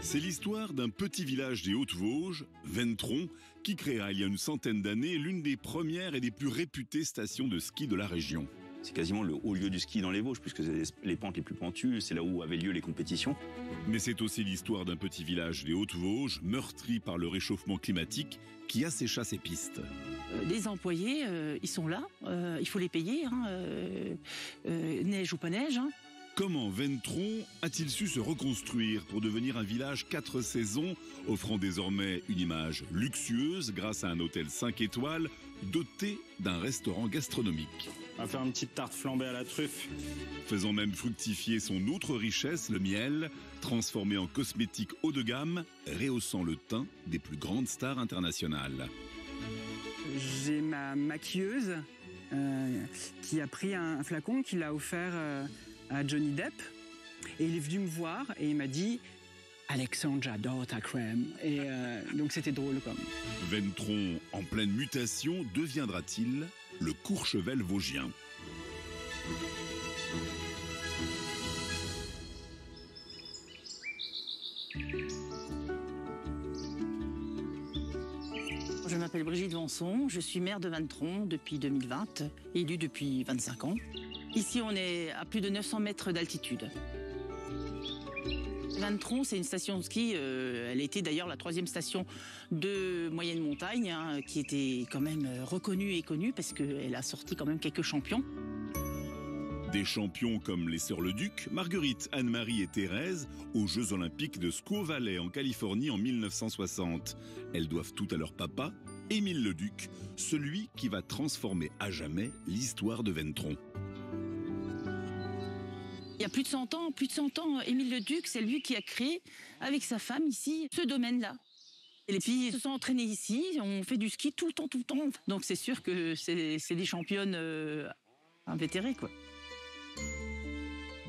C'est l'histoire d'un petit village des Hautes-Vosges, Ventron, qui créa il y a une centaine d'années l'une des premières et des plus réputées stations de ski de la région. C'est quasiment le haut lieu du ski dans les Vosges, puisque c'est les pentes les plus pentues, c'est là où avaient lieu les compétitions. Mais c'est aussi l'histoire d'un petit village des Hautes-Vosges, meurtri par le réchauffement climatique, qui assécha ses pistes. Les employés, ils sont là, il faut les payer, neige ou pas neige. Comment Ventron a-t-il su se reconstruire pour devenir un village 4 saisons, offrant désormais une image luxueuse grâce à un hôtel 5 étoiles doté d'un restaurant gastronomique? On va faire une petite tarte flambée à la truffe. Faisant même fructifier son autre richesse, le miel, transformé en cosmétique haut de gamme, rehaussant le teint des plus grandes stars internationales. J'ai ma maquilleuse qui a pris un flacon, qui l'a offert à Johnny Depp. Et il est venu me voir et il m'a dit « Alexandre, j'adore ta crème ». Et donc c'était drôle comme. Ventron, en pleine mutation, deviendra-t-il le Courchevel vosgien? Je m'appelle Brigitte Vanson, je suis maire de Ventron depuis 2020, élue depuis 25 ans. Ici, on est à plus de 900 mètres d'altitude. Ventron, c'est une station de ski, elle était d'ailleurs la 3e station de moyenne montagne, qui était quand même reconnue et connue parce qu'elle a sorti quand même quelques champions. Des champions comme les sœurs Leduc, Marguerite, Anne-Marie et Thérèse, aux Jeux Olympiques de Squaw Valley en Californie en 1960. Elles doivent tout à leur papa, Émile Leduc, celui qui va transformer à jamais l'histoire de Ventron. Il y a plus de 100 ans, Émile Leduc, c'est lui qui a créé, avec sa femme ici, ce domaine-là. Et les filles se sont entraînées ici, on fait du ski tout le temps. Donc c'est sûr que c'est des championnes invétérées, quoi.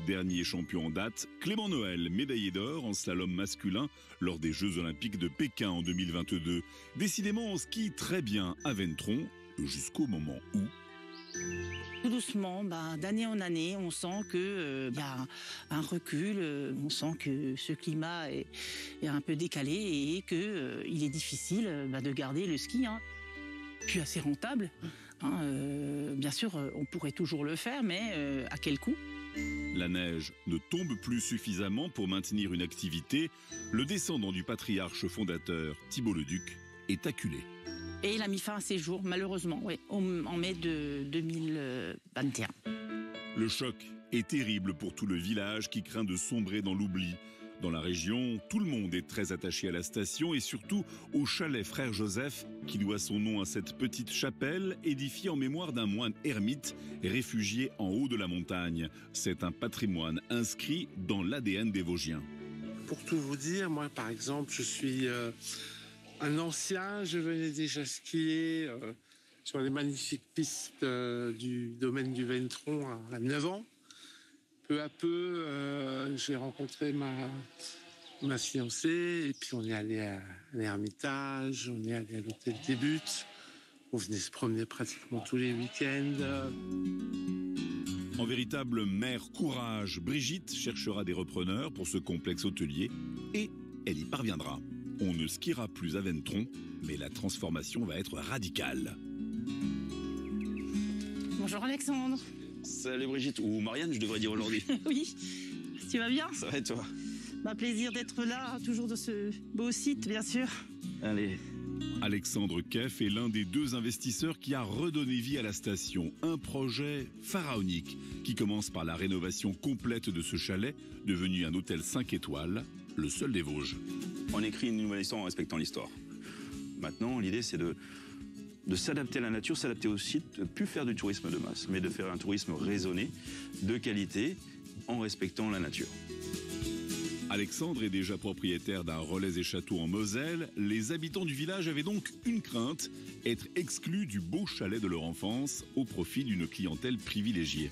Dernier champion en date, Clément Noël, médaillé d'or en slalom masculin lors des Jeux Olympiques de Pékin en 2022. Décidément, on skie très bien à Ventron, jusqu'au moment où... Tout doucement, d'année en année, on sent qu'il y a un recul, on sent que ce climat est un peu décalé et qu'il est difficile de garder le ski. Puis assez rentable. Bien sûr, on pourrait toujours le faire, mais à quel coût ? La neige ne tombe plus suffisamment pour maintenir une activité. Le descendant du patriarche fondateur, Thibault Leduc, est acculé. Et il a mis fin à ses jours, malheureusement, en mai de 2021. Le choc est terrible pour tout le village qui craint de sombrer dans l'oubli. Dans la région, tout le monde est très attaché à la station et surtout au chalet Frère Joseph qui doit son nom à cette petite chapelle édifiée en mémoire d'un moine ermite réfugié en haut de la montagne. C'est un patrimoine inscrit dans l'ADN des Vosgiens. Pour tout vous dire, moi par exemple, je suis un ancien, je venais déjà skier sur les magnifiques pistes du domaine du Ventron à 9 ans. Peu à peu, j'ai rencontré ma fiancée et puis on est allé à l'Ermitage, on est allé à l'hôtel des Buttes. On venait se promener pratiquement tous les week-ends. En véritable mère courage, Brigitte cherchera des repreneurs pour ce complexe hôtelier et elle y parviendra. On ne skiera plus à Ventron, mais la transformation va être radicale. Bonjour Alexandre. Salut Brigitte, ou Marianne, je devrais dire aujourd'hui. Oui, tu vas bien? Ça va et toi? Plaisir d'être là, toujours de ce beau site, bien sûr. Allez. Alexandre Keff est l'un des 2 investisseurs qui a redonné vie à la station. Un projet pharaonique qui commence par la rénovation complète de ce chalet, devenu un hôtel 5 étoiles, le seul des Vosges. On écrit une nouvelle histoire en respectant l'histoire. Maintenant, l'idée, c'est de s'adapter à la nature, s'adapter au site, de ne plus faire du tourisme de masse, mais de faire un tourisme raisonné, de qualité, en respectant la nature. Alexandre est déjà propriétaire d'un relais et château en Moselle. Les habitants du village avaient donc une crainte, être exclus du beau chalet de leur enfance au profit d'une clientèle privilégiée.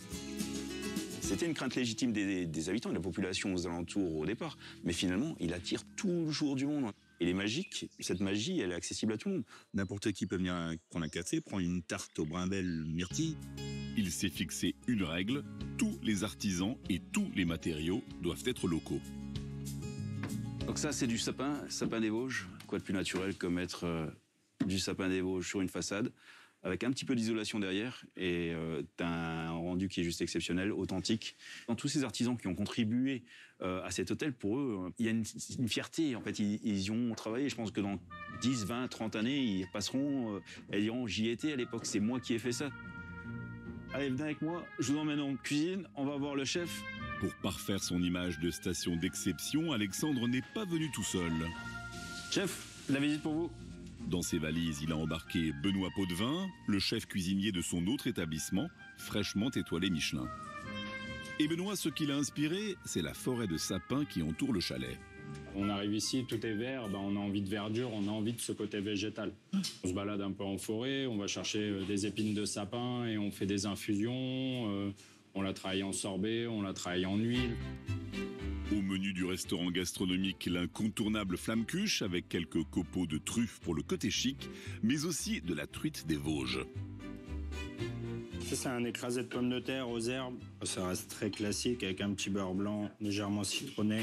C'était une crainte légitime des habitants, de la population aux alentours au départ. Mais finalement, il attire toujours du monde. Il est magique. Cette magie, elle est accessible à tout le monde. N'importe qui peut venir prendre un café, prendre une tarte au brinvel myrtille. Il s'est fixé une règle, tous les artisans et tous les matériaux doivent être locaux. Donc ça, c'est du sapin des Vosges. Quoi de plus naturel que mettre du sapin des Vosges sur une façade, avec un petit peu d'isolation derrière, et t'as un rendu qui est juste exceptionnel, authentique. Dans tous ces artisans qui ont contribué à cet hôtel, pour eux, il y a une fierté. En fait, ils y ont travaillé. Je pense que dans 10, 20, 30 années, ils passeront et diront « J'y étais à l'époque, c'est moi qui ai fait ça ». Allez, venez avec moi, je vous emmène en cuisine, on va voir le chef. Pour parfaire son image de station d'exception, Alexandre n'est pas venu tout seul. Chef, la visite pour vous. Dans ses valises, il a embarqué Benoît Potvin, le chef cuisinier de son autre établissement, fraîchement étoilé Michelin. Et Benoît, ce qui l'a inspiré, c'est la forêt de sapins qui entoure le chalet. On arrive ici, tout est vert, on a envie de verdure, on a envie de ce côté végétal. On se balade un peu en forêt, on va chercher des épines de sapin et on fait des infusions. On la travaille en sorbet, on la travaille en huile. Au menu du restaurant gastronomique, l'incontournable flamme-cuche avec quelques copeaux de truffes pour le côté chic, mais aussi de la truite des Vosges. Ça, c'est un écrasé de pommes de terre aux herbes. Ça reste très classique avec un petit beurre blanc légèrement citronné.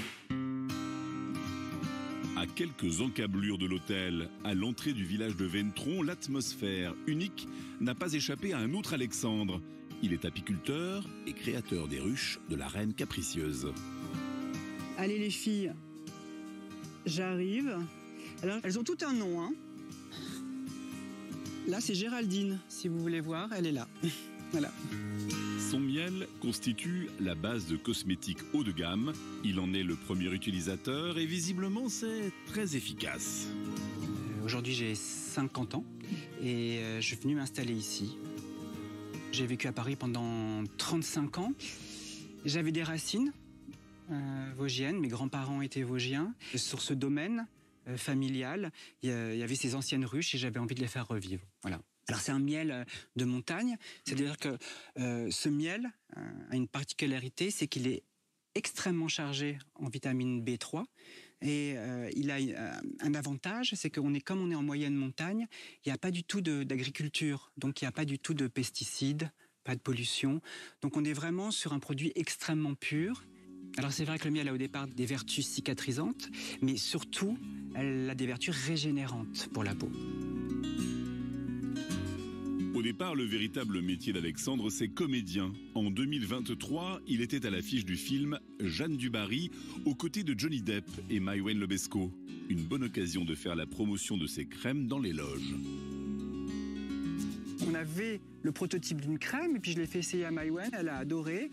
À quelques encablures de l'hôtel, à l'entrée du village de Ventron, l'atmosphère unique n'a pas échappé à un autre Alexandre. Il est apiculteur et créateur des ruches de la Reine Capricieuse. Allez les filles, j'arrive. Alors, elles ont tout un nom, hein. Là, c'est Géraldine, si vous voulez voir, elle est là. Voilà. Son miel constitue la base de cosmétiques haut de gamme. Il en est le premier utilisateur et visiblement, c'est très efficace. Aujourd'hui, j'ai 50 ans et je suis venu m'installer ici. J'ai vécu à Paris pendant 35 ans. J'avais des racines vosgiennes, mes grands-parents étaient vosgiens. Sur ce domaine familial, il y avait ces anciennes ruches et j'avais envie de les faire revivre. Voilà. Alors c'est un miel de montagne, c'est-à-dire que ce miel a une particularité, c'est qu'il est extrêmement chargé en vitamine B3 et il a un avantage, c'est qu'on est comme on est en moyenne montagne, il n'y a pas du tout d'agriculture, donc il n'y a pas du tout de pesticides, pas de pollution, donc on est vraiment sur un produit extrêmement pur. Alors c'est vrai que le miel a au départ des vertus cicatrisantes, mais surtout elle a des vertus régénérantes pour la peau. Au départ, le véritable métier d'Alexandre, c'est comédien. En 2023, il était à l'affiche du film Jeanne du Barry, aux côtés de Johnny Depp et Maïwenn Lebesco. Une bonne occasion de faire la promotion de ses crèmes dans les loges. On avait le prototype d'une crème, et puis je l'ai fait essayer à Maïwenn, elle a adoré.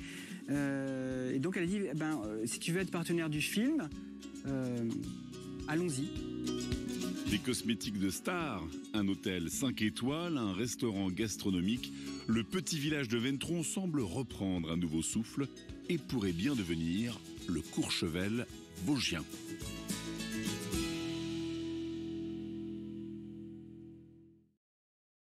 Et donc elle a dit, si tu veux être partenaire du film, allons-y. Des cosmétiques de stars, un hôtel 5 étoiles, un restaurant gastronomique, le petit village de Ventron semble reprendre un nouveau souffle et pourrait bien devenir le Courchevel vosgien.